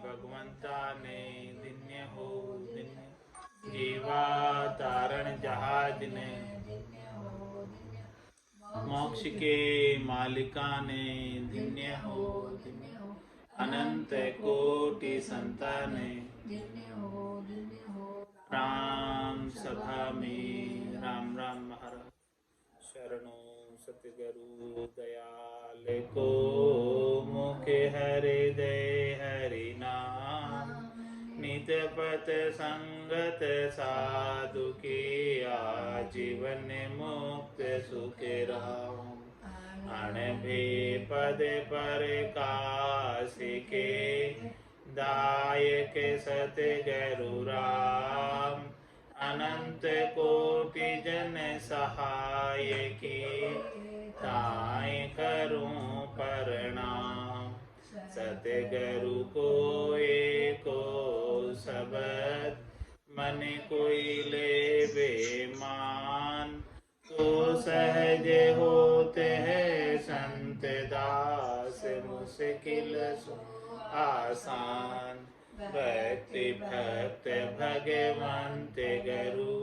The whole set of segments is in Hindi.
भगवंता ने दिन्य हो दिन्य, जीवा तारण जहाज ने मोक्ष के मालिका ने दिन्य हो दिन्य, अनंत कोटि संताने राम सभा में राम राम महाराज। शरणो सतगुरु दयाल को, मुखे हरे दय हरि नाम, नित पत संगत साधु की, आजीवन मुक्त सुख राम। अण भी पद पर कासिके, दायक सतगुरु राम। अनंत कोटि जन सहाय की, ताय करूं प्रणाम। सतगुरु को एको शब्द, मन कोई ले बेमान। तो सहज होते है संत दास, मुश्किल आसान। भक्ति भक्त भगवंत गुरु,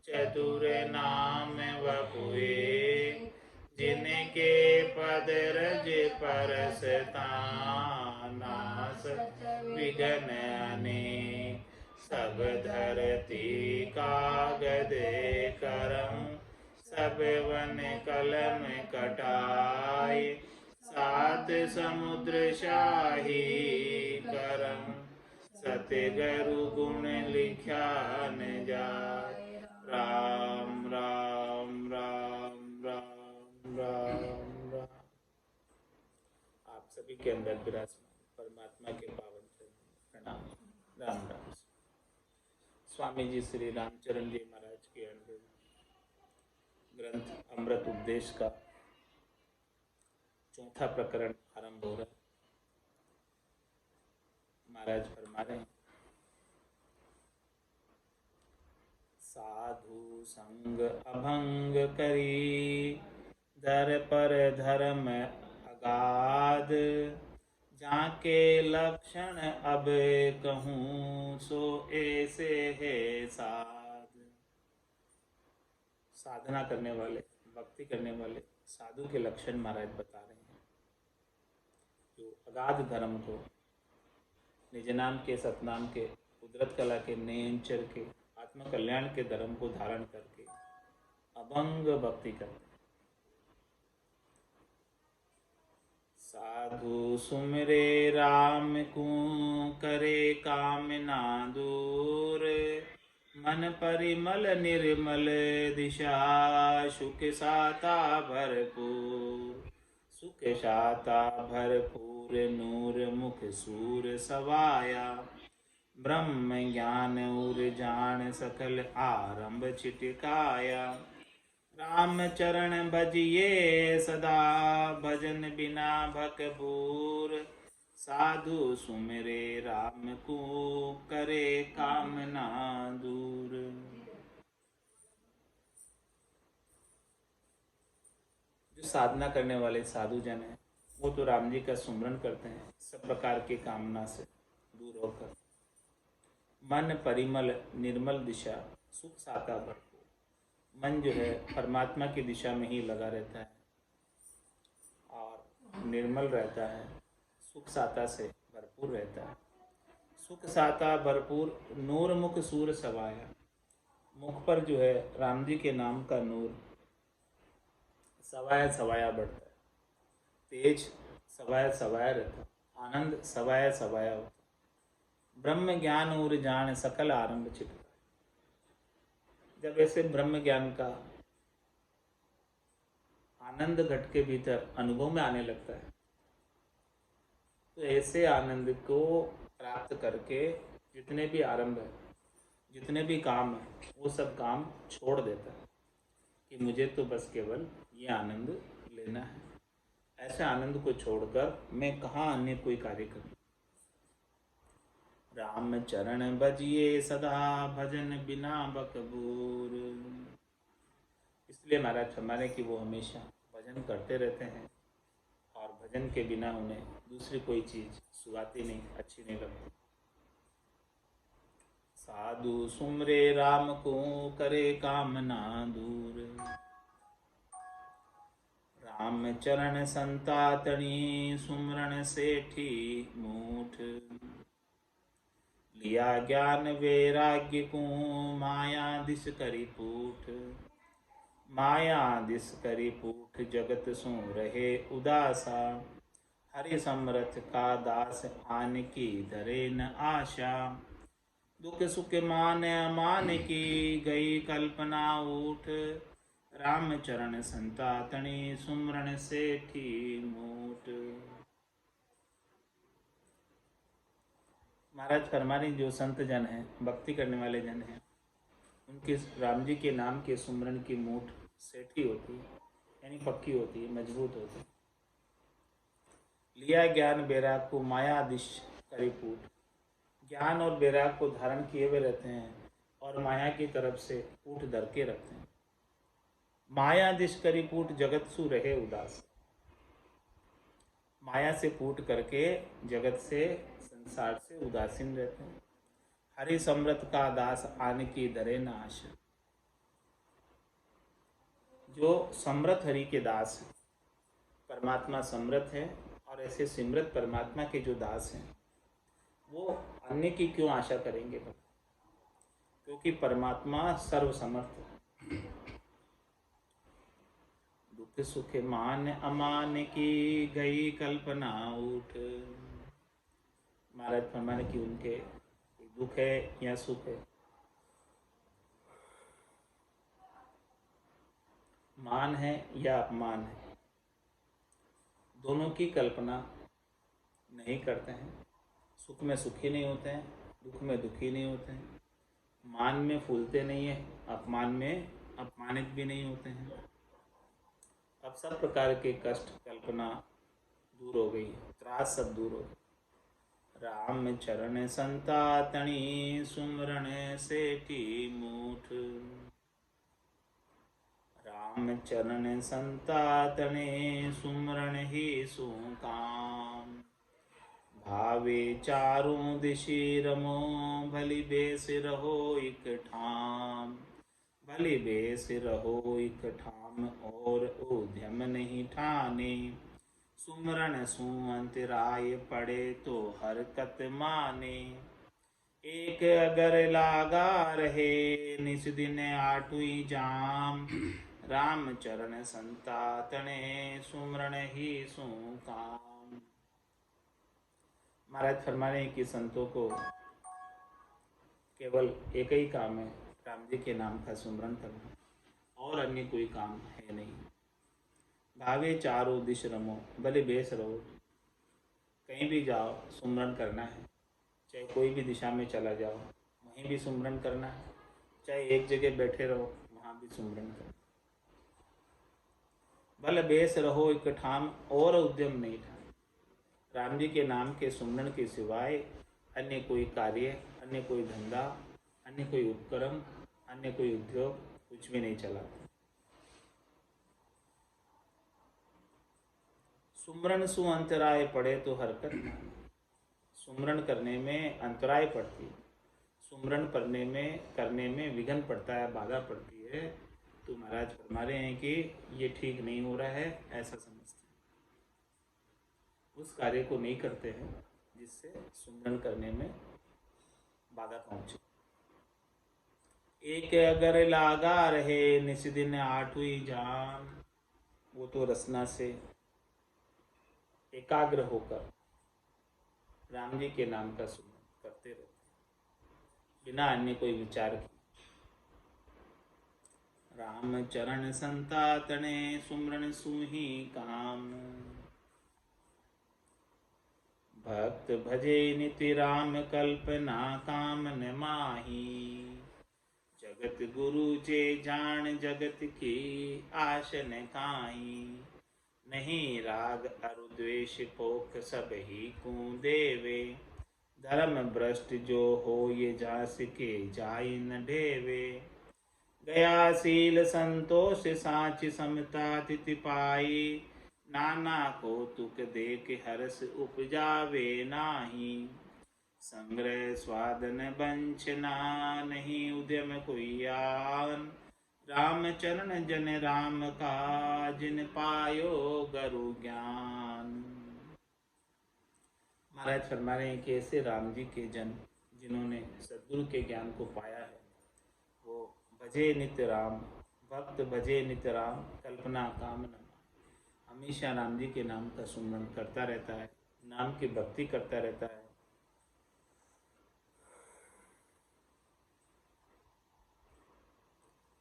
चतुर नाम वपुए। जिनके पद रज परसता, नास विघ्न अनेक। सब धरती कागद करम, सब वन कलम कटाई। सात समुद्र शाही करम, सतगुरु गुण लिखा न जाय। राम राम राम राम राम राम। आप सभी के अंदर विराजमान परमात्मा के पावन चरणों में प्रणाम। राम राम। स्वामी जी श्री रामचरण जी महाराज के अंदर ग्रंथ अमृत उपदेश का चौथा प्रकरण आरंभ हो रहा है। महाराज फरमा रहे हैं, साधु संग अभंग करी, दर पर धर्म अगाध। जाके लक्षण अब कहूँ, सो ऐसे है साध। साधना करने वाले, भक्ति करने वाले साधु के लक्षण महाराज बता रहे हैं, जो अगाध धर्म को, निज नाम के, सतनाम के, कुदरत कला के, नेंचर के, आत्म कल्याण के धर्म को धारण करके अभंग भक्ति करते हैं। साधु सुमिरे राम को, करे काम ना दूर। मन परिमल निर्मल दिशा, सुख साता भरपूर। सुख साता भरपूर, नूर मुख सूर सवाया। ब्रह्म ज्ञान उर जान, सकल आरंभ छिटकाया। राम चरण भजिए सदा, भजन बिना भकबूर। साधु सुमिरे राम को, करे काम ना दूर। जो साधना करने वाले साधु जन हैं, वो तो राम जी का सुमरन करते हैं सब प्रकार की कामना से दूर होकर। मन परिमल निर्मल दिशा, सुख साता भरपूर। मन जो है परमात्मा की दिशा में ही लगा रहता है और निर्मल रहता है, सुख साता से भरपूर रहता है। सुख साता भरपूर, नूर मुख सूर सवाया। मुख पर जो है राम जी के नाम का नूर सवाया सवाया बढ़ता है, तेज सवाया सवाया रहता है, आनंद सवाया सवाया होता है। ब्रह्म ज्ञान उर जान, सकल आरंभ छिपा। जब ऐसे ब्रह्म ज्ञान का आनंद घट के भीतर अनुभव में आने लगता है, तो ऐसे आनंद को प्राप्त करके जितने भी आरंभ है, जितने भी काम है, वो सब काम छोड़ देता है कि मुझे तो बस केवल ये आनंद लेना है। ऐसे आनंद को छोड़कर मैं कहाँ अन्य कोई कार्य करूँ। राम चरण भजिए सदा, भजन बिना बकबूर। इसलिए महाराज फरमाने कि वो हमेशा भजन करते रहते हैं और भजन के बिना उन्हें दूसरी कोई चीज सुहाती नहीं, अच्छी नहीं लगती। साधु सुमरे राम को करे कामना दूर, राम चरण संतातनी सुमरण सेठी मूठ, लिया ज्ञान वैराग्य को माया दिस करी पूठ, माया दिस करी पूठ जगत सो रहे उदासा, हरि समरथ का दास आन की धरे न आशा, दुख सुख मान अमान की गई कल्पना उठ, राम चरण संतातनी सुमरण सेठी मूठ। महाराज फरमानी जो संत जन हैं, भक्ति करने वाले जन हैं, उनके राम जी के नाम के सुमरण की मूठ सेठी होती है, यानी पक्की होती है, मजबूत होती है। लिया ज्ञान वैराग को माया दिश करी पूठ, ज्ञान और वैराग को धारण किए हुए रहते हैं और माया की तरफ से पूठ धर के रखते हैं। माया दिश करी पूठ जगत सु रहे उदास, माया से पूठ करके जगत से संसार से उदासीन रहते हैं। हरि समृत का दास आने की धरे न आशा, जो समृत हरि के दास हैं, परमात्मा समृत है और ऐसे सिमृत परमात्मा के जो दास हैं वो अन्य की क्यों आशा करेंगे? क्योंकि परमात्मा सर्वसमर्थ है। दुख सुख मान अमान की गई कल्पना उठ, महाराज फरमाने की उनके दुख है या सुख है, मान है या अपमान है, दोनों की कल्पना नहीं करते हैं। सुख में सुखी नहीं होते हैं, दुख में दुखी नहीं होते हैं, मान में फूलते नहीं है, अपमान में अपमानित भी नहीं होते हैं। अब सब प्रकार के कष्ट कल्पना दूर हो गई, त्रास सब दूर हो गई। राम चरण संतातनी सुमरण सेठी मूठ, राम चरण संतातने सुमरण ही सुकाम, भावे चारों दिशि रमो भली बेस रहो एक ठाम, भली बेस रहो एक ठाम और उद्यम नहीं ठाने, सुमरण सुअंतराय पड़े तो हरकत माने, एक अगर लागा रहे निस दिन आठुई जाम, राम चरण संतातने सुमरण ही सुकाम। महाराज फरमाने कि संतों को केवल एक ही काम है, राम जी के नाम का सुमरण करना, और अन्य कोई काम है नहीं। भावे चारों दिश रमो, भले बेस रहो, कहीं भी जाओ सुमरण करना है, चाहे कोई भी दिशा में चला जाओ वहीं भी सुमरण करना है, चाहे एक जगह बैठे रहो वहाँ भी सुमरण करना। भले बेस रहो एक ठाम और उद्यम नहीं ठाम, राम जी के नाम के सुमरण के सिवाय अन्य कोई कार्य, अन्य कोई धंधा, अन्य कोई उपक्रम, अन्य कोई उद्योग कुछ भी नहीं चलाता। सुमरण सु अंतराय पड़े तो हरकत माने, सुमरण करने में अंतराय पड़ती है, सुमरण करने में विघ्न पड़ता है, बाधा पड़ती है, तो महाराज फरमा रहे हैं कि ये ठीक नहीं हो रहा है, ऐसा समझते हैं, उस कार्य को नहीं करते हैं जिससे सुमरण करने में बाधा पहुंचे। एक अगर लागा रहे निस दिन आठुई जाम, वो तो रसना से एकाग्र होकर राम जी के नाम का सुमरण करते रहते बिना अन्य कोई विचार के। राम चरण संतातने सुमरण सुही काम, भक्त भजे नित्य राम कल्पना काम न माही, जगत गुरु जे जान जगत की आश न काई, नहीं राग अरु द्वेष पोख सब ही को देवे, धर्म भ्रष्ट जो हो ये जास के जाई न ढेवे, गया शील संतोष साच समता तिथि पाई, नाना कौतुक देख हर्ष उपजावे नाही। संग्रह स्वादन वंचना नहीं उद्यम कोई आन। राम चरण जन राम का जिन पायो गुरु ज्ञान। महाराज फरमा रहे हैं कि ऐसे राम जी के जन जिन्होंने सदगुरु के ज्ञान को पाया है, वो भजे नित्य राम, भक्त भजे नित्य राम, कल्पना काम न। हमेशा राम जी के नाम का सुमरन करता रहता है, नाम की भक्ति करता रहता है।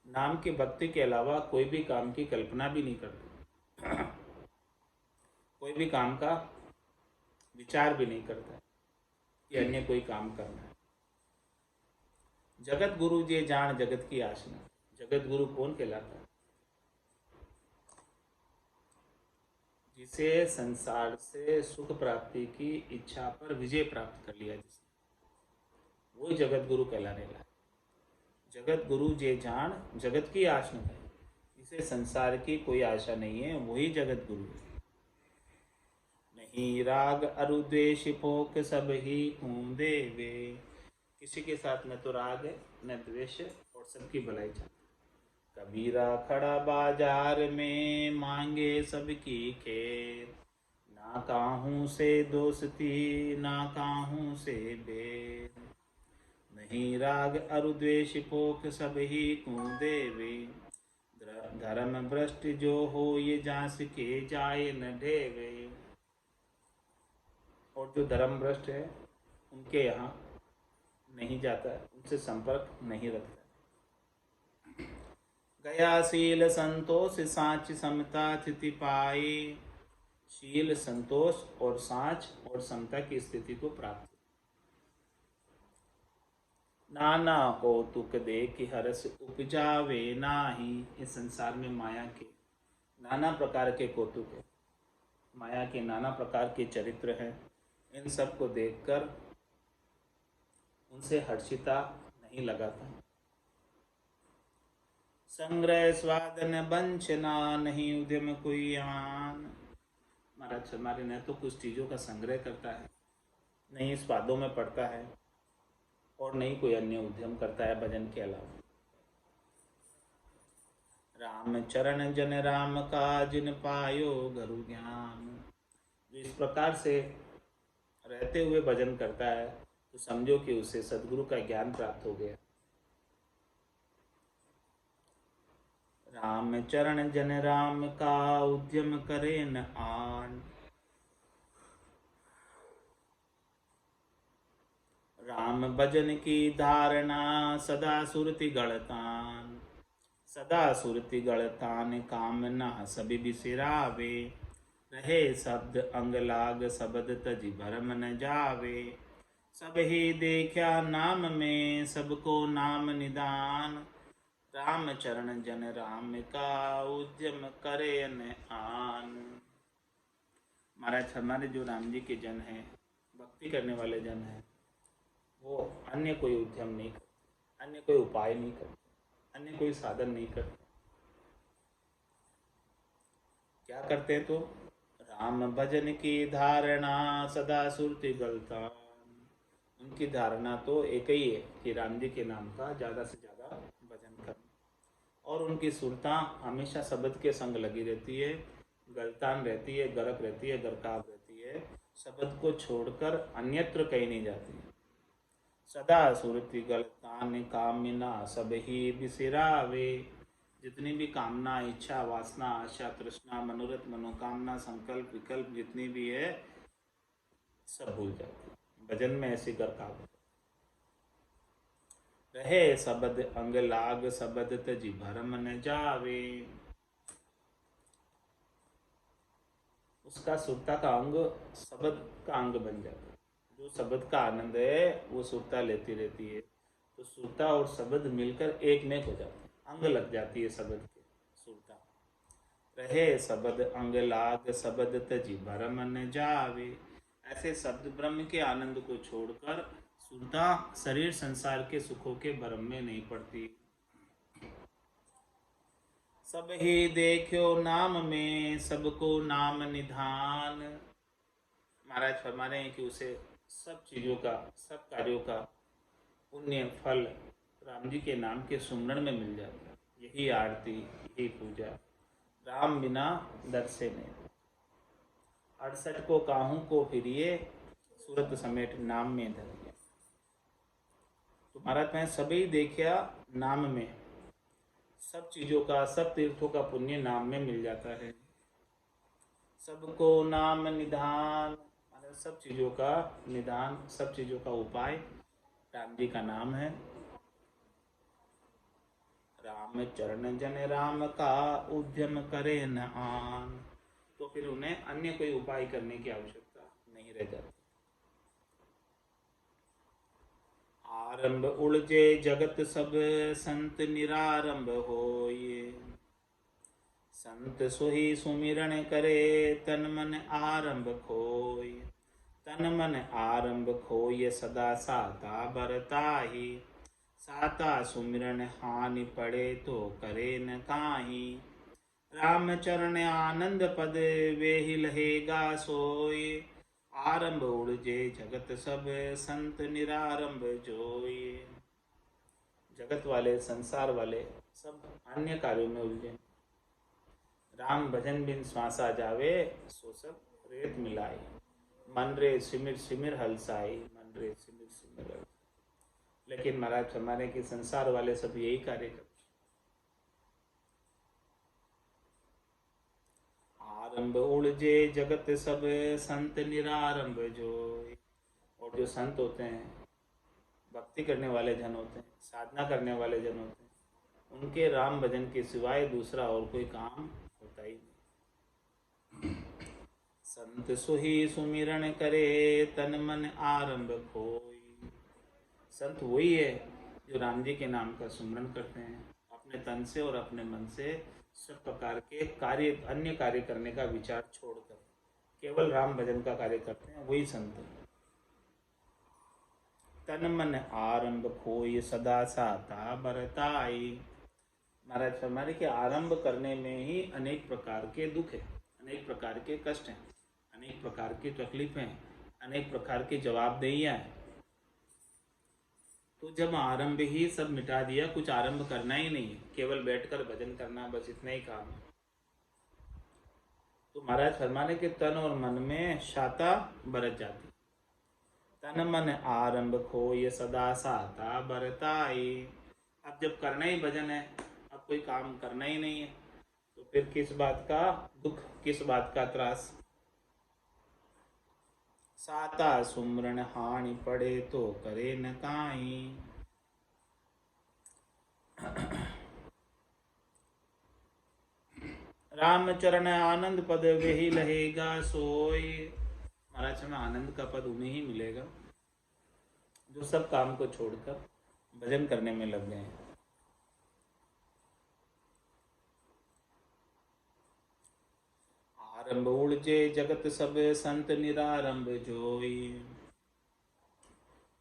नाम की भक्ति के अलावा कोई भी काम की कल्पना भी नहीं करता, कोई भी काम का विचार भी नहीं करता कि अन्य कोई काम करना है। जगत गुरु जे जान जगत की आशना। जगत गुरु कौन कहलाता है? जिसे संसार से सुख प्राप्ति की इच्छा पर विजय प्राप्त कर लिया, जिसने, वही जगत गुरु कहलाने लगा। जगत गुरु जे जान जगत की आशना है, जिसे संसार की कोई आशा नहीं है, वही जगत गुरु है। नहीं राग अरु द्वेष पोक सब ही हूँ देवे। किसी के साथ न तो राग है न द्वेष, और सबकी भलाई चाहता। कबीरा खड़ा बाजार में मांगे सबकी खेर। ना काहू से दोस्ती ना काहू से बेर। नहीं राग अरु द्वेष पोख सब ही को देवे। धर्म भ्रष्ट जो हो ये जांस के जाए न ढेवे। और जो धर्म भ्रष्ट है उनके यहाँ नहीं जाता है, उनसे संपर्क नहीं रखता। गया शील संतोष साँच समता स्थिति पाए। शील संतोष और साँच और समता की स्थिति को प्राप्त। नाना कौतुक देख हर्ष उपजावे नाही। इस संसार में माया के नाना प्रकार के कौतुक है, माया के नाना प्रकार के चरित्र हैं। इन सब को देखकर उनसे हर्षिता नहीं लगाता। संग्रह स्वादन वंचना नहीं उद्यम कोई आन। महाराज हमारे न तो कुछ चीज़ों का संग्रह करता है, नहीं स्वादों में पड़ता है, और नहीं कोई अन्य उद्यम करता है भजन के अलावा। राम चरण जन राम का जिन पायो गुरु ज्ञान। जो इस प्रकार से रहते हुए भजन करता है तो समझो कि उसे सदगुरु का ज्ञान प्राप्त हो गया। राम चरण जन राम का उद्यम करे न आन। राम भजन की धारणा सदा सुरति गढ़तान। सदा सुरति गढ़तान कामना सभी बिसिरावे। रहे शब्द अंग लाग शब्द तज भरम न जावे। सब ही देखा नाम में सबको नाम निदान। राम चरण जन राम का उद्यम करे न आन। महाराज हमारे जो राम जी के जन हैं, भक्ति करने वाले जन हैं, वो अन्य कोई उद्यम नहीं करते, अन्य कोई उपाय नहीं करते, अन्य कोई साधन नहीं करते। क्या करते हैं? तो राम भजन की धारणा सदा सुरति गलता। उनकी धारणा तो एक ही है कि राम जी के नाम का ज़्यादा से ज़्यादा भजन करना, और उनकी सुरता हमेशा शब्द के संग लगी रहती है, गलतान रहती है, गरक रहती है, गरकाव रहती है। शब्द को छोड़कर अन्यत्र कहीं नहीं जाती है। सदा सुरति गलतान कामना सब ही बिसिरावे। जितनी भी कामना, इच्छा, वासना, आशा, तृष्णा, मनोरथ, मनोकामना, संकल्प, विकल्प जितनी भी है सब भूल जाती है। भजन में ऐसी गरकाव। रहे शब्द अंग लाग शब्द तजी भरम न जावे। उसका सुरता का अंग शब्द का अंग बन जाता है। जो शब्द का आनंद है वो सुरता लेती रहती है, तो सुरता और शब्द मिलकर एक में हो जाते हैं, अंग लग जाती है शब्द के सुरता। रहे शब्द अंग लाग शब्द तजी भरम न जावे। ऐसे शब्द ब्रह्म के आनंद को छोड़कर सुरता शरीर संसार के सुखों के भ्रम में नहीं पड़ती। सब ही देखो नाम में सबको नाम निधान। महाराज फरमा रहे हैं कि उसे सब चीज़ों का, सब कार्यों का पुण्य फल राम जी के नाम के सुमरण में मिल जाता है। यही आरती, यही पूजा, राम बिना दर्शे नहीं। 68 को काहू को फिरिए, सूरत समेट नाम में धरिए। तो महाराज मैं सभी देखा नाम में, सब चीज़ों का, सब तीर्थों का पुण्य नाम में मिल जाता है। सबको नाम निधान, माने सब चीज़ों का निधान, सब चीज़ों का उपाय राम जी का नाम है। राम चरण जन राम का उद्यम करे न आन। तो फिर उन्हें अन्य कोई उपाय करने की आवश्यकता नहीं रह जाती। आरंभ उलझे जगत सब, संत निरारंभ होय। संत सोही सुमिरन करे, तन मन आरंभ खोय। तन मन आरंभ खोय, सदा साता बरताही। साता सुमिरन हानि पड़े, तो करे न काहीं। राम चरण आनंद पद, वेहि लहेगा सोय। आरंभ उड़जे जगत सब, संत निरारंभ जोय। जगत वाले, संसार वाले सब अन्य कार्यों में उलझे। राम भजन बिन श्वासा जावे, सो सब रेत मिलाए। मन रे सिमिर सिमिर हलसाई, मन रे सिमिर सिमिर हलसाई। लेकिन महाराज हमारे के संसार वाले सब यही कार्य करते। आरंभ उलझे जगत सब, संत निरारंभ जोय। और जो संत होते हैं, भक्ति करने वाले जन होते हैं, साधना करने वाले जन होते हैं, उनके राम भजन के सिवाय दूसरा और कोई काम होता ही नहीं। संत सोही सुमिरन करे, तन मन आरंभ खोई। संत वही है जो राम जी के नाम का सुमिरन करते हैं, अपने तन से और अपने मन से सब प्रकार के कार्य, अन्य कार्य करने का विचार छोड़कर केवल राम भजन का कार्य करते हैं, वही संत है। तन मन आरंभ खोई, सदा साता बरताई। महाराज फरमाने के आरंभ करने में ही अनेक प्रकार के दुख है, अनेक प्रकार के कष्ट हैं, अनेक प्रकार की तकलीफें हैं, अनेक प्रकार की जवाबदेहियाँ हैं। तो जब आरंभ ही सब मिटा दिया, कुछ आरंभ करना ही नहीं है, केवल बैठकर भजन करना, बस इतना ही काम है। तो महाराज फरमाने के तन और मन में शाता बरत जाती। तन मन आरंभ खोय, सदा साता बरताई। अब जब करना ही भजन है, अब कोई काम करना ही नहीं है, तो फिर किस बात का दुख, किस बात का त्रास। साता सुमरन हानि पड़े, तो करे न काहीं। राम चरण आनंद पद, वेहि लहेगा सोय। महाराज में आनंद का पद उन्हें ही मिलेगा जो सब काम को छोड़कर भजन करने में लग गए हैं। आरंभ उलझे जगत सब, संत निरारंभ जोई।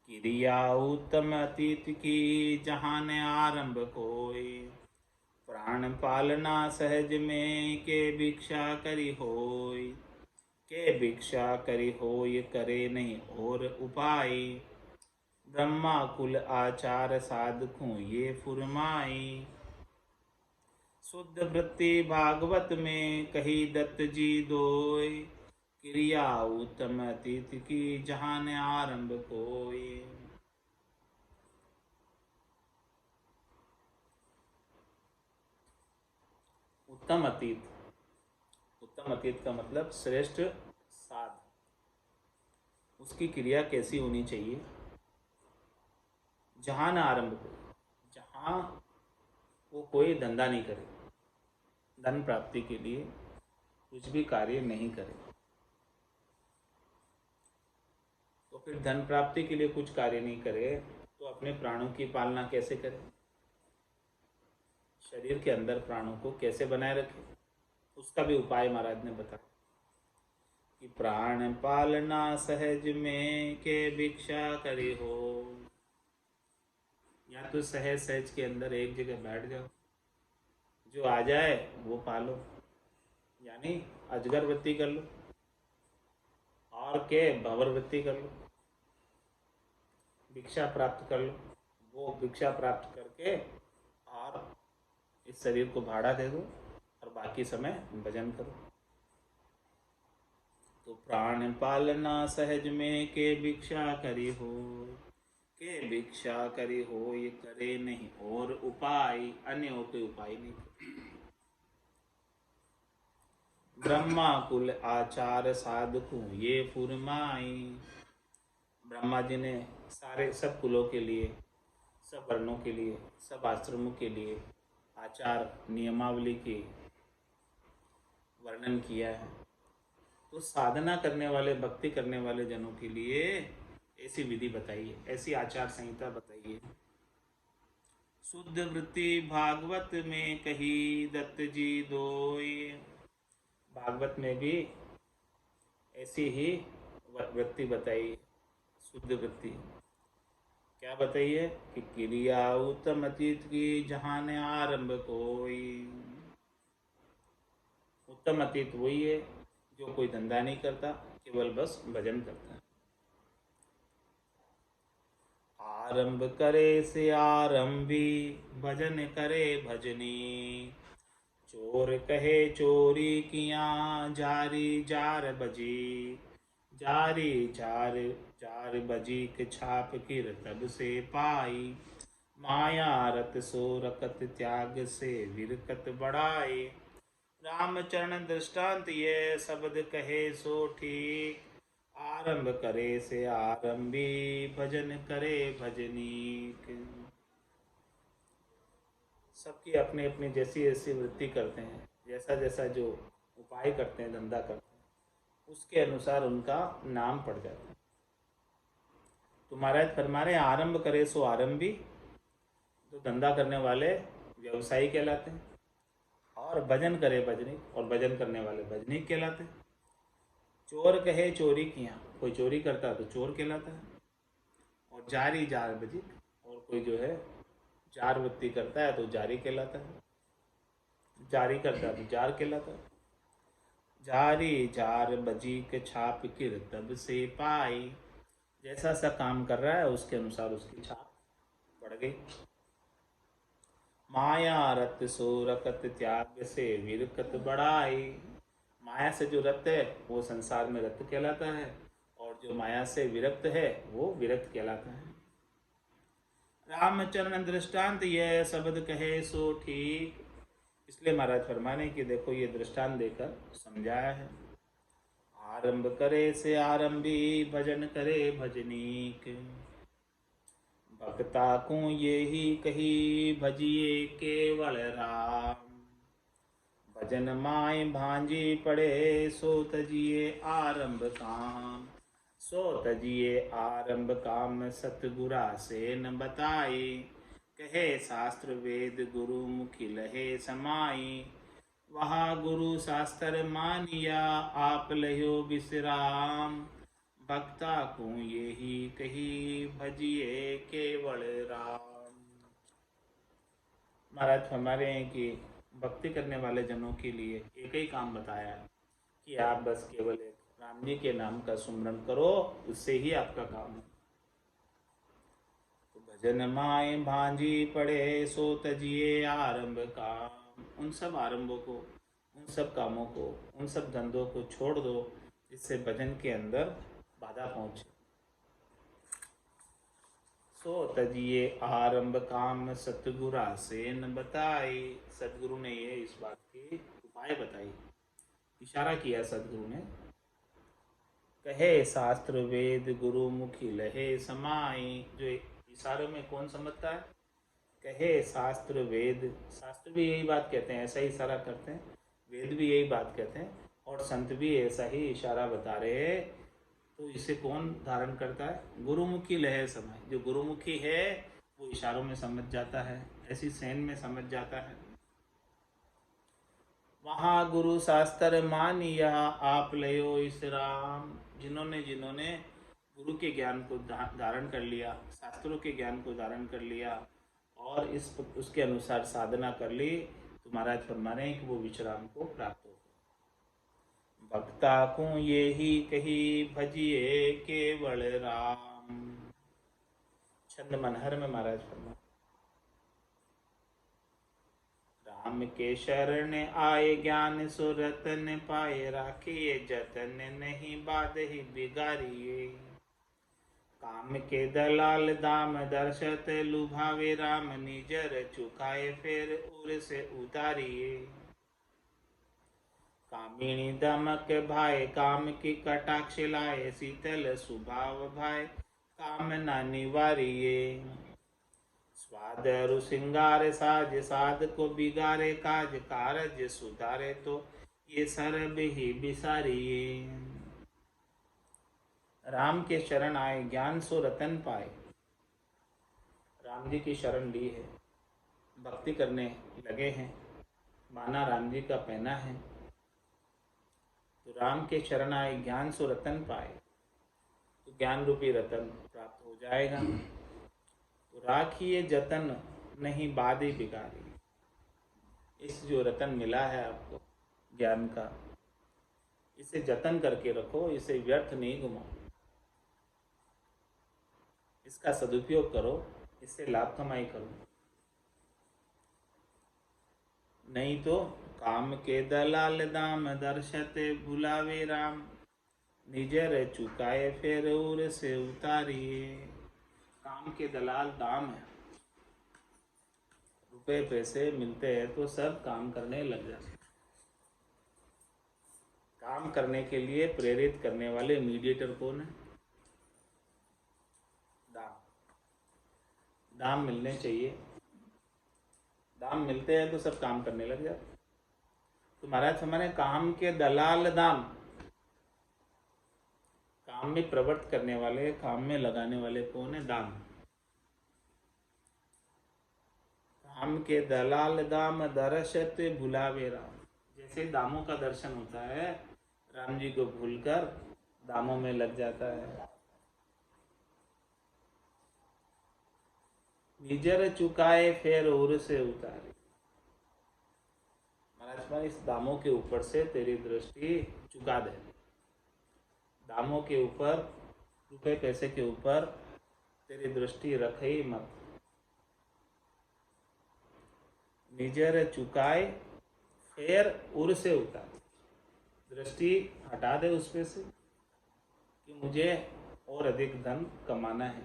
क्रिया उत्तम अतीत की, जहान आरंभ कोई। प्राण पालना सहज में, के भिक्षा करी होय। के भिक्षा करी होय, करे नहीं और उपाय। ब्रह्मा कुल आचार साधकों ये फुरमाई। शुद्ध वृत्ति भागवत में, कही दत्त जी दोय। क्रिया उत्तम अतीत की, जहान आरंभ कोय। उत्तम अतीत, उत्तम अतीत का मतलब श्रेष्ठ साध, उसकी क्रिया कैसी होनी चाहिए। जहां न आरंभ हो, जहां वो कोई धंधा नहीं करे, धन प्राप्ति के लिए कुछ भी कार्य नहीं करे। तो फिर धन प्राप्ति के लिए कुछ कार्य नहीं करे तो अपने प्राणों की पालना कैसे करे, शरीर के अंदर प्राणों को कैसे बनाए रखे, उसका भी उपाय महाराज ने बताया कि प्राण पालना सहज में, के भिक्षा करी हो। या तो सहज सहज के अंदर एक जगह बैठ जाओ, जो आ जाए वो पालो, यानी अजगर वृत्ति कर लो और के भंवर वृत्ति कर लो, भिक्षा प्राप्त कर लो। वो भिक्षा प्राप्त करके और इस शरीर को भाड़ा दे दो और बाकी समय भजन करो। तो प्राण पालना सहज में के भिक्षा करी हो, के भिक्षा करी हो ये करे नहीं और उपाय, अन्य और कोई उपाय नहीं। ब्रह्मा कुल आचार साधु ये फुरमाई। ब्रह्मा जी ने सारे सब कुलों के लिए, सब वर्णों के लिए, सब आश्रमों के लिए आचार नियमावली की वर्णन किया है। तो साधना करने वाले, भक्ति करने वाले जनों के लिए ऐसी विधि बताइए, ऐसी आचार संहिता बताइए। शुद्ध वृत्ति भागवत में कही दत्त जी दोई। भागवत में भी ऐसी ही वृत्ति बताई, शुद्ध वृत्ति। क्या बताइए कि क्रिया उत्तम अतीत की जहाँ ने आरंभ कोई। उत्तम अतीत वही है जो कोई धंधा नहीं करता, केवल बस भजन करता है। आरंभ करे से आरंभी भजन करे भजनी। चोर कहे चोरी किया जारी जार बजी। जारी जार जार बजी के छाप किर तब से पाई। माया रत सो रकत त्याग से विरकत बढ़ाए। रामचरण दृष्टांत ये शब्द कहे सो ठीक। आरंभ करे से आरंभी भजन करे भजनीक। सबकी अपनी अपनी जैसी जैसी वृत्ति करते हैं, जैसा जैसा जो उपाय करते हैं, धंधा करते हैं, उसके अनुसार उनका नाम पड़ जाता है। तो महाराज फरमा रहे आरंभ करे सो आरंभी, तो धंधा करने वाले व्यवसायी कहलाते हैं, और भजन करे भजनिक, और भजन करने वाले भजनिक कहलाते हैं। चोर कहे चोरी किया, कोई चोरी करता है तो चोर कहलाता है। और जारी जार बजी, और कोई जो है जार वृत्ति करता है तो जारी कहलाता है। जारी करता है तो जार कहलाता है। जारी जार बजी के छाप किर तब से पाई। जैसा सा काम कर रहा है उसके अनुसार उसकी छाप बढ़ गई। माया रत सो रकत त्याग से विरकत बढ़ाई। माया से जो रक्त है वो संसार में रक्त कहलाता है, और जो माया से विरक्त है वो विरक्त कहलाता है। रामचरण दृष्टांत यह शब्द कहे सो ठीक। इसलिए महाराज फरमाने कि देखो ये दृष्टांत देकर समझाया है। आरंभ करे से आरंभी भजन करे भजनीक। भक्ता को ये ही कही भजिए केवल राम। भजन माय भांजी पड़े सो तजिए आरंभ काम। सो तजिए आरंभ काम सतगुरा से न बताए। कहे शास्त्र वेद गुरु मुखी लहे समाई। वहाँ गुरु शास्त्र मानिया आप लहो विश्राम। भक्ता को ये ही कही भजिए केवल राम। महाराज हमारे हैं कि भक्ति करने वाले जनों के लिए एक ही काम बताया है कि आप बस केवल एक राम जी के नाम का सुमरन करो, उससे ही आपका काम है। तो भजन माए भांजी पड़े सो तजिए आरंभ काम। उन सब आरंभों को, उन सब कामों को, उन सब धंधों को छोड़ दो जिससे भजन के अंदर बाधा पहुंचे। सो तजिए आरंभ काम सतगुरा से न बताई। सतगुरु ने ये इस बात की उपाय बताई, इशारा किया सतगुरु ने। कहे शास्त्र वेद गुरु मुखी लहे समाई। जो इशारों में कौन समझता है? कहे शास्त्र वेद, शास्त्र भी यही बात कहते हैं, ऐसा ही इशारा करते हैं। वेद भी यही बात कहते हैं, और संत भी ऐसा ही इशारा बता रहे हैं। तो इसे कौन धारण करता है? गुरुमुखी लहे समाई। जो गुरुमुखी है वो इशारों में समझ जाता है, ऐसी सेन में समझ जाता है। वहाँ गुरु शास्त्र मानिया आप लयो विश्राम। जिन्होंने जिन्होंने गुरु के ज्ञान को धारण कर लिया, शास्त्रों के ज्ञान को धारण कर लिया और उसके अनुसार साधना कर ली, तो महाराज फरमा रहे हैं कि वो विश्राम को प्राप्त हो। भक्ता को ये ही कही भजिए केवल राम। छंद मनहर में महाराज फरमा, राम के शरण आए ज्ञान सो रतन पाए, राखिए जतन नहीं बाध ही बिगाड़िए। काम के दलाल दाम दर्शत लुभावे, राम निजर चुकाए फिर उर से उतारिए। कामिनी दमक भाई काम की कटाक्ष लाए, शीतल स्वभाव भाई काम ना निवारिये। स्वाद रु सिंगार साज साध को बिगारे, काज कारज सुधारे तो ये सरब ही बिसारिये। राम के शरण आए ज्ञान सो रतन पाए। राम जी की शरण ली है, भक्ति करने लगे हैं, माना राम जी का पहना है, तो राम के शरण आए ज्ञान सो रतन पाए, तो ज्ञान रूपी रतन प्राप्त हो जाएगा। तो राखिए जतन नहीं बाधी बिगाड़ी। इस जो रतन मिला है आपको ज्ञान का, इसे जतन करके रखो, इसे व्यर्थ नहीं घुमाओ, इसका सदुपयोग करो, इससे लाभ कमाई करो। नहीं तो काम के दलाल दाम दर्शते भुलावे, राम निजर चुकाए फिर उर से उतारिए। काम के दलाल दाम है, रुपए पैसे मिलते हैं तो सब काम करने लग जाते। काम करने के लिए प्रेरित करने वाले मीडिएटर कौन है? दाम। दाम मिलने चाहिए, दाम मिलते हैं तो सब काम करने लग जाते। तो महाराज हमारे काम के दलाल दाम, काम में प्रवृत्त करने वाले, काम में लगाने वाले कौन है? दाम। काम के दलाल दाम दर्शत भुलावे, राम। जैसे दामों का दर्शन होता है, राम जी को भूलकर दामों में लग जाता है। निजर चुकाए फिर उर से उतारे। महाराज इस दामों के ऊपर से तेरी दृष्टि चुका दे। दामों के ऊपर, रुपए पैसे के ऊपर तेरी दृष्टि रख ही मत। निजर चुकाए फिर उर से उतार। दृष्टि हटा दे उस पे से कि मुझे और अधिक धन कमाना है,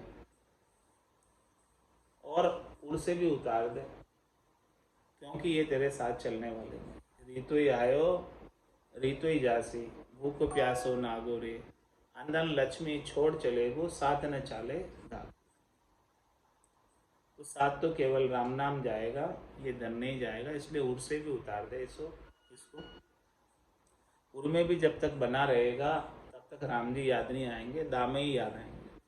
और उर से भी उतार दे, क्योंकि ये तेरे साथ चलने वाले हैं। रीतो ही आयो रीतो ही जासी, भूख प्यासो नागो रे, अंधन लक्ष्मी छोड़ चले वो साथ न चाले दाग। तो साथ तो केवल राम नाम जाएगा, ये धन नहीं जाएगा, इसलिए उर से भी उतार दे इसको। उर में भी जब तक बना रहेगा तब तक राम जी याद नहीं आएंगे, दाम ही याद आएंगे,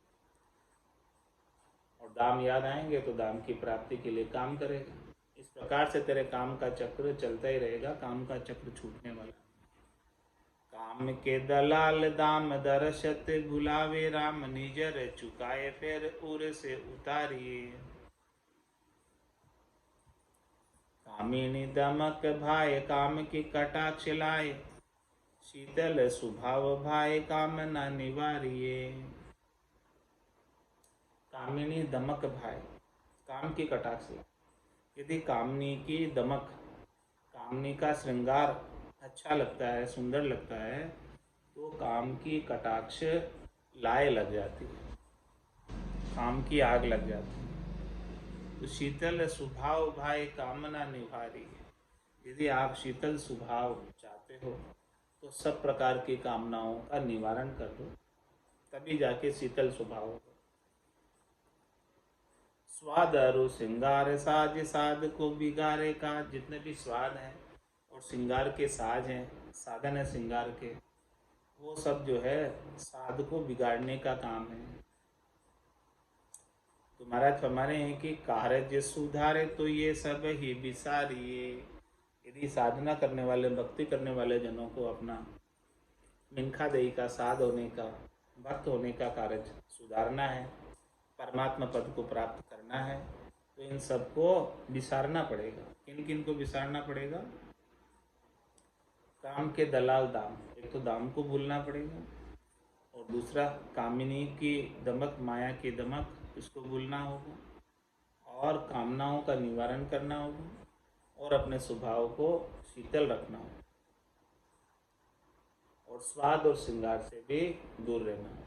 और दाम याद आएंगे तो दाम की प्राप्ति के लिए काम करेगा। इस प्रकार से तेरे काम का चक्र चलता ही रहेगा, काम का चक्र छूटने वाला। काम के दलाल दाम दर्शत भुलावे, राम निजर चुकाए फिर उर से उतारिए। कामिनी दमक भाई काम की कटाक्ष लाए, शीतल स्वभाव भाई काम न निवारिये। कामिनी दमक भाई, काम की कटाक्ष लाए। यदि कामनी की दमक, कामनी का श्रृंगार अच्छा लगता है, सुंदर लगता है, तो काम की कटाक्ष लाए लग जाती है, काम की आग लग जाती है। तो शीतल स्वभाव भाई कामना निवारी है। यदि आप शीतल स्वभाव चाहते हो तो सब प्रकार की कामनाओं का निवारण कर दो, तभी जाके शीतल स्वभाव हो। स्वाद अरु श्रृंगार साज साध को बिगारे का। जितने भी स्वाद हैं और श्रृंगार के साज हैं, साधन है श्रृंगार के, वो सब जो है साध को बिगाड़ने का काम है। तो महाराज फरमाने हैं कि कार्य सुधारे तो ये सब ही बिसारिये। यदि साधना करने वाले, भक्ति करने वाले जनों को अपना मिनखा देही का, साध होने का, भक्त होने का कार्य सुधारना है, परमात्मा पद को प्राप्त करना है, तो इन सबको विसारना पड़ेगा। किन किन को विसारना पड़ेगा? काम के दलाल दाम, एक तो दाम को भूलना पड़ेगा, और दूसरा कामिनी की दमक, माया की दमक, इसको भूलना होगा, और कामनाओं का निवारण करना होगा, और अपने स्वभाव को शीतल रखना होगा, और स्वाद और श्रृंगार से भी दूर रहना होगा।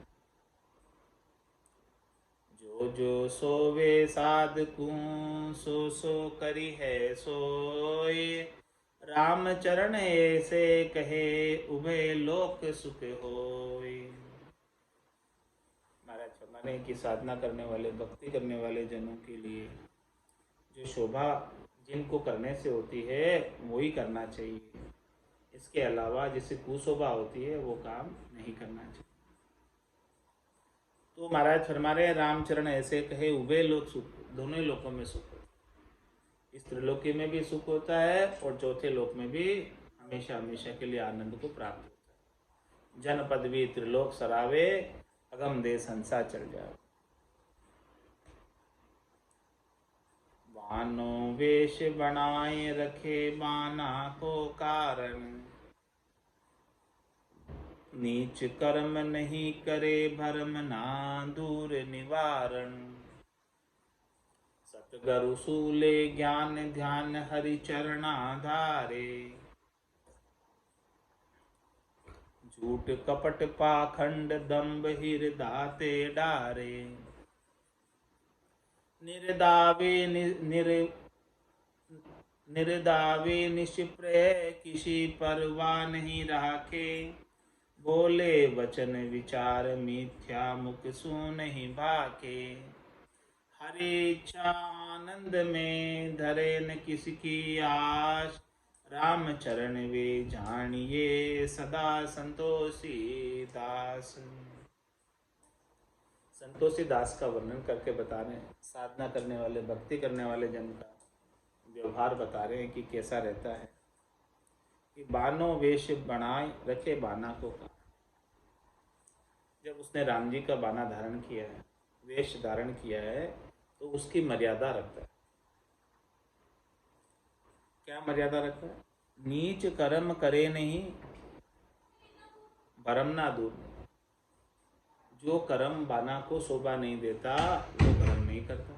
जो जो सोवे साधकू, सो सो करी है सोए, राम चरण ऐसे कहे उभय लोक सुख होए। महाराज फरमाने की साधना करने वाले, भक्ति करने वाले जनों के लिए जो शोभा जिनको करने से होती है वही करना चाहिए। इसके अलावा जिससे कुशोभा होती है वो काम नहीं करना चाहिए। तो महाराज फरमा रहे रामचरण ऐसे कहे उभय लोक सुख, दोनों ही लोकों में सुख होता है। इस त्रिलोकी में भी सुख होता है और चौथे लोक में भी हमेशा हमेशा के लिए आनंद को प्राप्त होता है। जन पदवी त्रिलोक सरावे, अगम देश हंसा चल जाए। बानो वेश बनाए रखे बाना को कारण, नीच कर्म नहीं करे भरम ना दूर निवारण। सतगरु सूले ज्ञान ध्यान हरि चरणाधारे, झूठ कपट पाखंड दम्भ हिरदाते डारे। निर्दावे निष्प्रय किसी परवाह नहीं राखे, बोले वचन विचार मिथ्या मुख सु नहीं भाके। हरे इच्छा आनंद में धरे न किसकी आस, राम चरण वे जानिए सदा संतोषी दास। संतोषी दास का वर्णन करके बता रहे हैं, साधना करने वाले, भक्ति करने वाले जन का व्यवहार बता रहे हैं कि कैसा रहता है। कि बानो वेश बनाए रखे बाना को कहा, जब उसने राम जी का बाना धारण किया है, वेश धारण किया है, तो उसकी मर्यादा रखता है। क्या मर्यादा रखता है? नीच कर्म करे नहीं, भरम ना दूर नहीं। जो कर्म बाना को शोभा नहीं देता वो कर्म नहीं करता,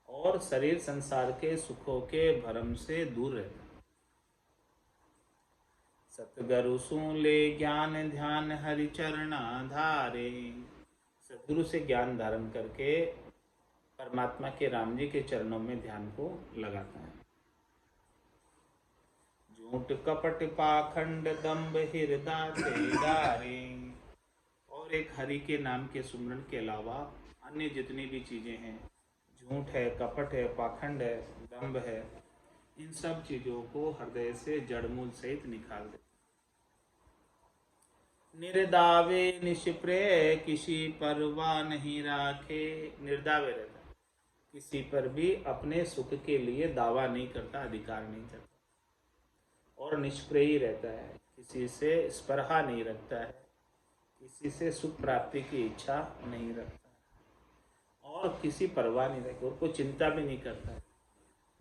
और शरीर संसार के सुखों के भरम से दूर रहता। सतगुरु सूले ज्ञान ध्यान हरि चरणा धारे, सतगुरु से ज्ञान धारण करके परमात्मा के राम जी के चरणों में ध्यान को लगाता है। झूठ कपट पाखंड दम्भ हिरदाते डारे, और एक हरि के नाम के सुमरण के अलावा अन्य जितनी भी चीजें हैं, झूठ है, कपट है, पाखंड है, दम्भ है, इन सब चीजों को हृदय से जड़मूल सहित निकाल दे। निर्दावे निष्प्रय किसी परवाह नहीं राखे, निर्दावे रहता है, किसी पर भी अपने सुख के लिए दावा नहीं करता, अधिकार नहीं करता, और निष्प्रय रहता है, किसी से स्पर्हा नहीं रखता है, किसी से सुख प्राप्ति की इच्छा नहीं रखता है, और किसी परवाह नहीं रखता, और कोई चिंता भी नहीं करता है।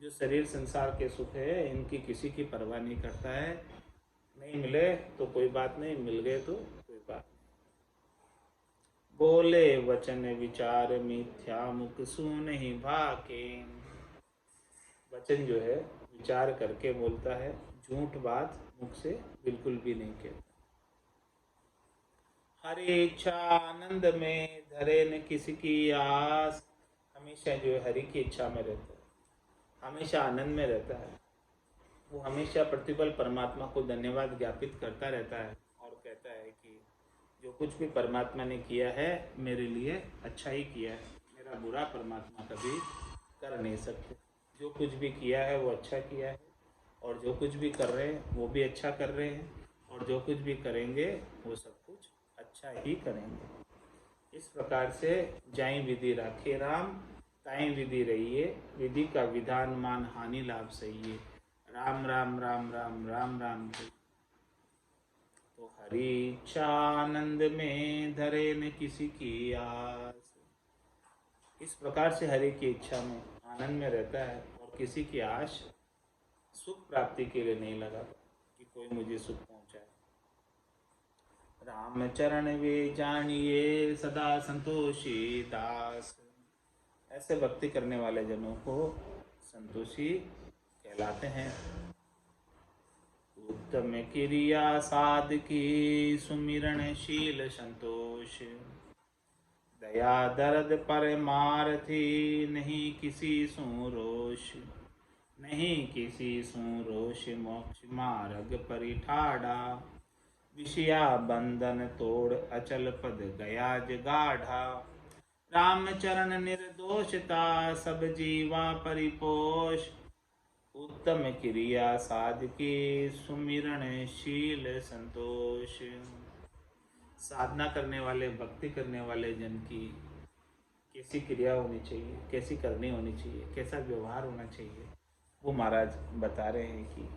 जो शरीर संसार के सुख है इनकी किसी की परवाह नहीं करता है। नहीं मिले तो कोई बात नहीं, मिल गए तो कोई बात नहीं। बोले वचन विचार मिथ्या मुख सु नहीं भाके, वचन जो है विचार करके बोलता है, झूठ बात मुख से बिल्कुल भी नहीं कहता। हरि इच्छा आनंद में धरे न किसी की आस, हमेशा जो है हरि की इच्छा में रहता है, हमेशा आनंद में रहता है। वो हमेशा प्रतिपल परमात्मा को धन्यवाद ज्ञापित करता रहता है और कहता है कि जो कुछ भी परमात्मा ने किया है मेरे लिए अच्छा ही किया है, मेरा बुरा परमात्मा कभी कर नहीं सकते। जो कुछ भी किया है वो अच्छा किया है, और जो कुछ भी कर रहे हैं वो भी अच्छा कर रहे हैं, और जो कुछ भी करेंगे वो सब कुछ अच्छा ही करेंगे। इस प्रकार से जाई विधि राखे राम, ताई विधि रहिए, विधि का विधान मान हानि लाभ सही है। राम राम राम राम राम राम। तो हरि इच्छा आनंद में धरे न किसी की आस, इस प्रकार से हरि की इच्छा में आनंद में रहता है और किसी की आश सुख प्राप्ति के लिए नहीं लगाता कि कोई मुझे सुख पहुंचाए। राम चरण वे जानिए सदा संतोषी दास। ऐसे भक्ति करने वाले जनों को संतोषी कहलाते हैं। उत्तम क्रिया साधकी सुमिरणशील संतोष। दया दर्द परमार्थी नहीं किसी सुरोष। नहीं किसी सुरोष मोक्ष मार्ग परिठाड़ा। विषया बंधन तोड़ अचल पद गया जगाढ़ा। राम चरण निर्दोषता सब जीवा परिपोष। उत्तम क्रिया साधकी सुमिरणशील संतोष। साधना करने वाले भक्ति करने वाले जन की कैसी क्रिया होनी चाहिए, कैसी करनी होनी चाहिए, कैसा व्यवहार होना चाहिए, वो महाराज बता रहे हैं कि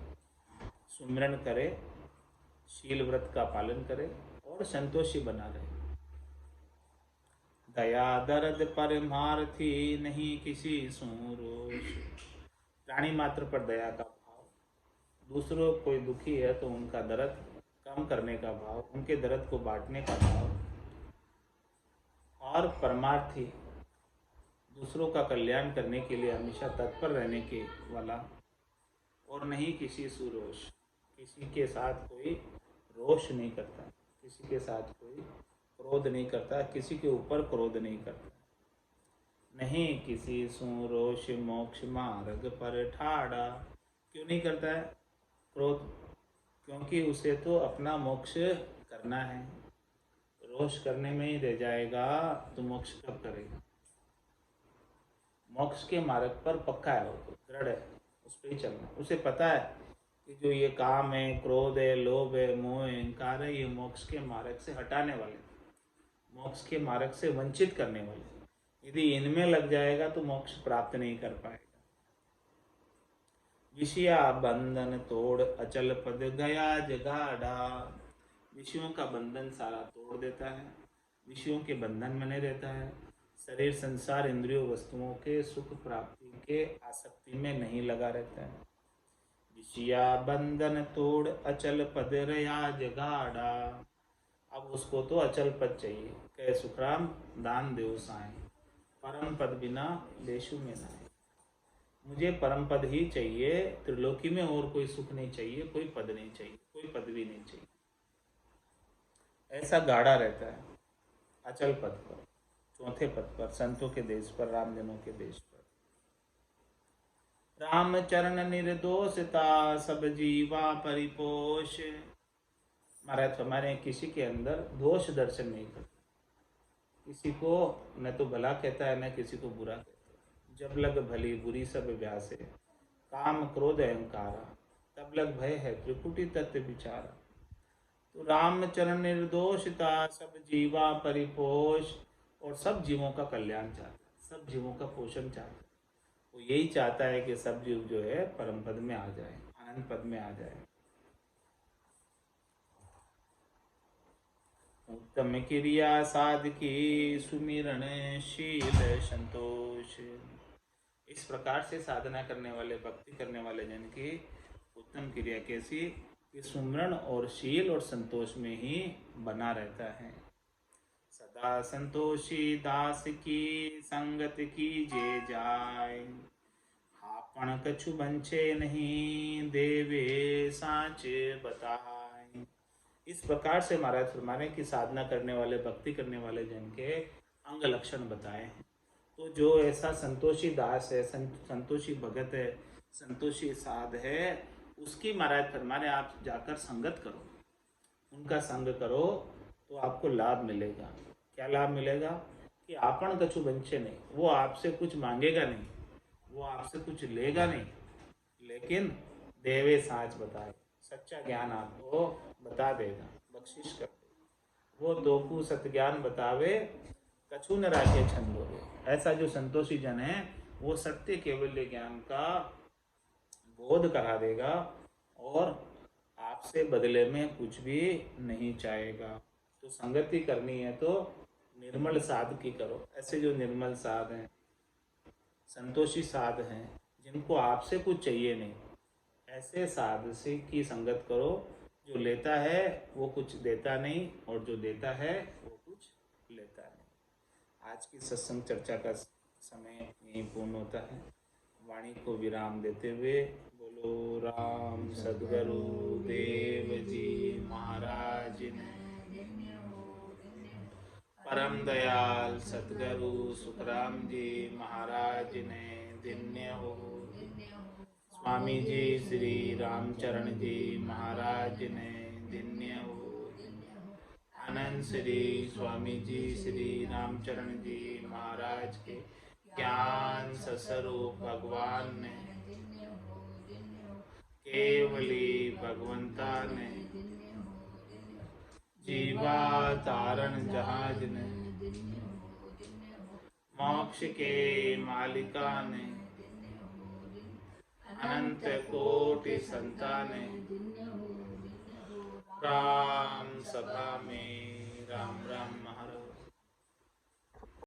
सुमिरन करे, शील व्रत का पालन करे और संतोषी बना रहे। दया दर्द परमार्थी नहीं किसी सुरोष। प्राणी मात्र पर दया का भाव, दूसरों कोई दुखी है तो उनका दर्द कम करने का भाव, उनके दर्द को बांटने का भाव, और परमार्थी दूसरों का कल्याण करने के लिए हमेशा तत्पर रहने के वाला, और नहीं किसी सुरोष, किसी के साथ कोई रोष नहीं करता, किसी के साथ कोई क्रोध नहीं करता, किसी के ऊपर क्रोध नहीं करता। नहीं किसी सुरोष मोक्ष मार्ग पर ठाड़ा। क्यों नहीं करता है क्रोध? क्योंकि उसे तो अपना मोक्ष करना है। रोष करने में ही रह जाएगा तो मोक्ष कब करेगा? मोक्ष के मार्ग पर पक्का है, वो तो दृढ़ है, उस पर ही चलना। उसे पता है कि जो ये काम है, क्रोध है, लोभ है, मोह है, अहंकार है, ये मोक्ष के मार्ग से हटाने वाले, मोक्ष के मार्ग से वंचित करने वाले। यदि इनमें लग जाएगा तो मोक्ष प्राप्त नहीं कर पाएगा। विषया बंधन तोड़ अचल पद गया जगाड़ा। विषयों का बंधन सारा तोड़ देता है, विषयों के बंधन में नहीं रहता है। शरीर संसार इंद्रियों वस्तुओं के सुख प्राप्ति के आसक्ति में नहीं लगा रहता है। विषया बंधन तोड़ अचल पद रया जगाड़ा। अब उसको तो अचल पद चाहिए। कहे सुखराम दान देव साएं, परम पद बिना देशु में नाए। मुझे परम पद ही चाहिए, त्रिलोकी में और कोई सुख नहीं चाहिए, कोई पद नहीं चाहिए, कोई पदवी नहीं चाहिए। ऐसा गाढ़ा रहता है अचल पद पर, चौथे पद पर, संतों के देश पर, रामजनों के देश पर। राम चरण निर्दोषता सब जीवा परिपोष। महाराज हमारे किसी के अंदर दोष दर्शन नहीं करता, किसी को न तो भला कहता है न किसी को बुरा कहता है। जब लग भली बुरी सब व्यासे, काम क्रोध अहंकारा, तब लग भय है त्रिकुटी तत्व विचारा। तो रामचरण निर्दोषता सब जीवा परिपोष, और सब जीवों का कल्याण चाहता है, सब जीवों का पोषण चाहता है। वो यही चाहता है कि सब जीव जो है परम पद में आ जाए, आनंद पद में आ जाए। उत्तम क्रिया साधकी सुमिरण शील संतोष। इस प्रकार से साधना करने वाले, भक्ति करने वाले जन की उत्तम क्रिया कैसी कि सुमिरण और शील और संतोष में ही बना रहता है। सदा संतोषी दास की संगत की जे जाय, आपन कछु बंचे नहीं देवे साच बताए। इस प्रकार से महाराज फरमाने की साधना करने वाले, भक्ति करने वाले जन के अंग लक्षण बताए हैं। तो जो ऐसा संतोषी दास है, संतोषी भगत है, संतोषी साध है, उसकी महाराज फरमाने आप जाकर संगत करो, उनका संग करो तो आपको लाभ मिलेगा। क्या लाभ मिलेगा कि आपन कछु बंचे नहीं, वो आपसे कुछ मांगेगा नहीं, वो आपसे कुछ लेगा नहीं, लेकिन देवे साच बताए, सच्चा ज्ञान आपको बता देगा, बख्शिश कर देगा। वो दोकू सत्य ज्ञान बतावे, कछु न राखे छंदोगे। ऐसा जो संतोषी जन है वो सत्य केवल्य ज्ञान का बोध करा देगा और आपसे बदले में कुछ भी नहीं चाहेगा। तो संगति करनी है तो निर्मल साध की करो। ऐसे जो निर्मल साध हैं, संतोषी साध हैं, जिनको आपसे कुछ चाहिए नहीं, ऐसे साध से की संगत करो। जो लेता है वो कुछ देता नहीं, और जो देता है वो कुछ लेता नहीं। आज की सत्संग चर्चा का समय यहीं पूर्ण होता है। वाणी को विराम देते हुए बोलो राम सद्गुरु देव जी महाराज ने, परम दयाल सद्गुरु सुखराम जी महाराज ने धन्य हो। स्वामी जी श्री रामचरण जी महाराज ने धन्य हो। आनंद श्री स्वामी जी श्री रामचरण जी महाराज के ज्ञान स्वरूप भगवान ने, केवली भगवंता ने, जीवा तारण जहाज ने, मोक्ष के मालिका ने, अनंत कोटि संताने, राम सभा में राम राम